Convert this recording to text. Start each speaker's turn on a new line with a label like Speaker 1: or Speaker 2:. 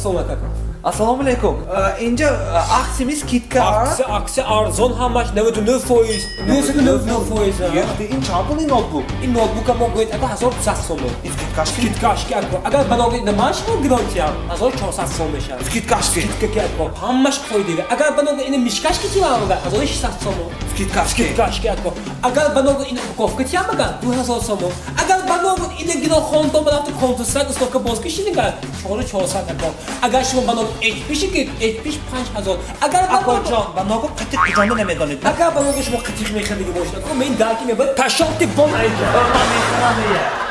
Speaker 1: Assalomu alaykum.
Speaker 2: Assalomu alaykum. Endi aksiyamiz kitka.
Speaker 1: Aksiya arzon hammash 99%. 99%.
Speaker 2: Yo'q, in chapli notebook.
Speaker 1: In notebook ham go'yt aka 1400 so'm.
Speaker 2: Kitkashki.
Speaker 1: Kitkashki aka. Agar banoga nimash bu grant ham 1400 so'm eshadi.
Speaker 2: Kitkashki.
Speaker 1: Kitka aka. Hammash qo'ydi. Agar banoga ini mishkashki chiqarmagan 1600 so'm.
Speaker 2: Kitkashki.
Speaker 1: Kitkashki aka. Agar banoga ini kovka chiqarmagan 2000 so'm. Agar banoga ini gino xonto bilan kontrsak stoka bozga ishinigan 400 aka. Agar shuma banoga 75,000. Agar
Speaker 2: Akajon, banoga qatiq qijonda nemadan edi?
Speaker 1: Agar banoga shuma qatiq mehnatiga boshladi. Men dalki men bir tashoqdek bo'lmaydi.
Speaker 2: Mehmonga